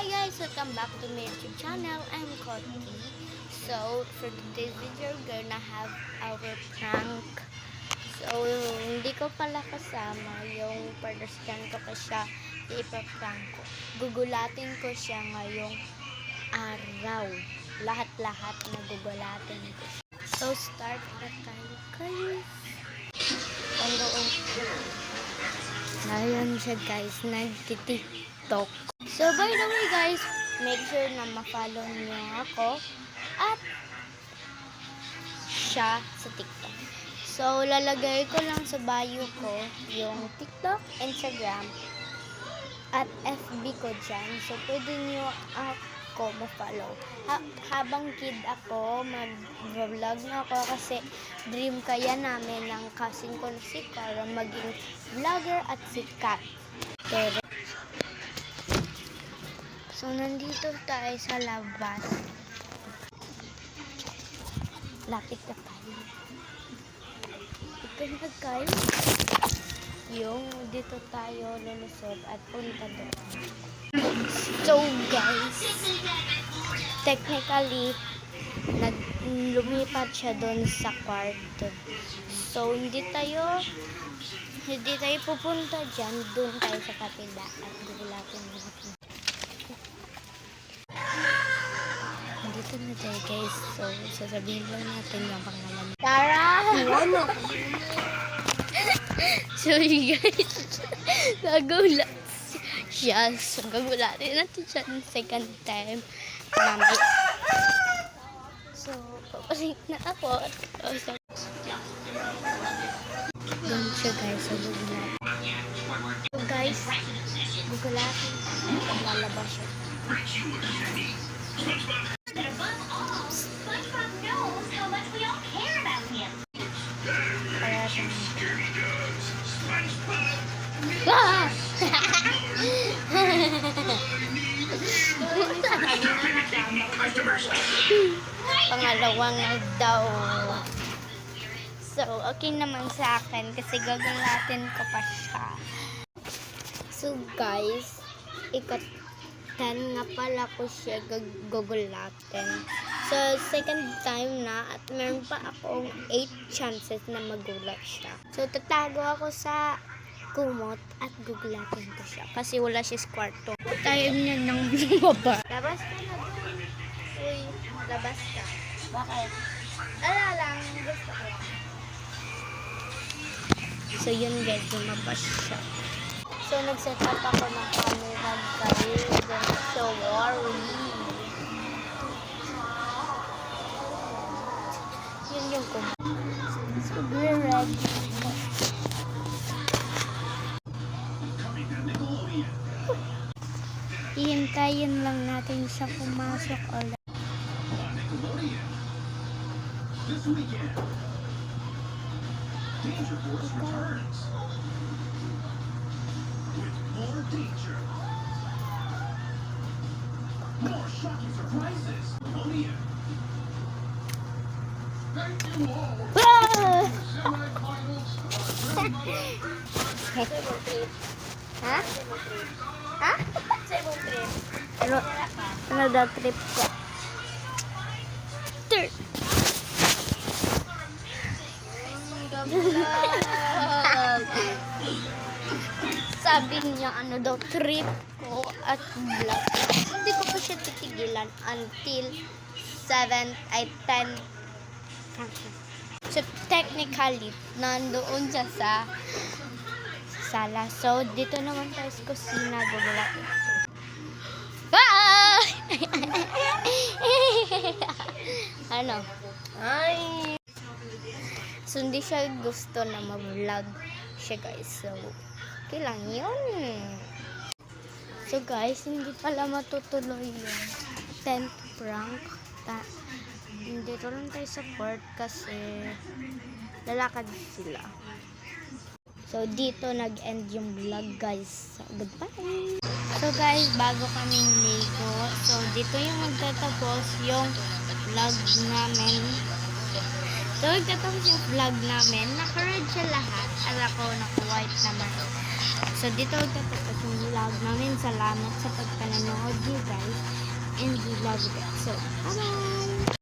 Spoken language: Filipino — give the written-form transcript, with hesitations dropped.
Hi guys, welcome back to my YouTube channel. I'm Cody. So, for today's video, we're gonna have our prank. So, hindi ko pala kasama yung partnerskan ko kasi ipaprank ko. Gugulatin ko siya ngayong araw. Lahat-lahat na gugulatin ko siya. So, start na tayo guys. Pandoon. Ngayon siya guys, nagtitiktok. So, by the way guys, make sure na ma-follow niyo ako at siya sa TikTok. So, lalagay ko lang sa bio ko yung TikTok, Instagram, at FB ko dyan. So, pwede niyo ako ma-follow. Habang kid ako, mag-vlog na ako kasi dream kaya namin ng cousin ko na si Cara maging vlogger at sikat. Pero, so, nandito tayo sa labas. Lapit na tayo. Ito na guys. Yung dito tayo lulusot at punta doon. So guys, technically, lumipat siya doon sa kwarto. So, hindi tayo pupunta dyan. Doon tayo sa kapila at gugulatin natin. Dito na tayo guys. So, sasabihin lang natin yung pangalan. Tara! So guys, nagulat siya. So, gagulatin natin siya ng second time. Mamaya. So, papasik na ako. So, doon siya guys. So, gugulatin. So guys, gugulatin. Lalabas siya. Ah! Pangalawang daw. So, okay naman sa akin kasi gagulatin ko pa siya. So, guys, ikatan nga pala ko siya gagulatin. So, second time na at meron pa akong 8 chances na magulat siya. So, tatago ako sa kumot at gugulatin ko siya kasi wala siya sa kwarto. Tayo niya nang bumaba. Labas ka na doon. Uy, labas ka. Bakit? Ala lang, gusto ko lang. So, yun guys, bumaba siya. So, nag-set up ako ng camera guys. Don't so worry. Yun yung kumot. So, we're ready. Ihintayin lang natin siya pumasok ulit. This weekend, Danger Force returns with more danger, more shocking surprises. Nickelodeon. Thank you all. Ah! Semifinals. Ha? Ha? Ano daw trip ko? Third. Sabi niya ano daw trip ko at vlog. Hindi ko pa siya titigilan until 7 ay 10. So technically nandoon siya sa sala. So dito naman tayo sa kusina gugulatin. Ah! Ano? Ay! So, hindi siya gusto na mag-vlog siya guys. So, okay lang yun. So, guys, hindi pala matutuloy yung 10th prank. Dito lang tayo sa court kasi lalakad sila. So, dito nag-end yung vlog guys. So, goodbye! So guys, bago kaming ligo, so dito yung magtatapos yung vlog namin. So magtatapos yung vlog namin, naka-red siya lahat, at ako naka-white naman. So, dito tatapos yung vlog namin. Salamat sa pagpanonood niyo guys. And we love it. So, bye-bye!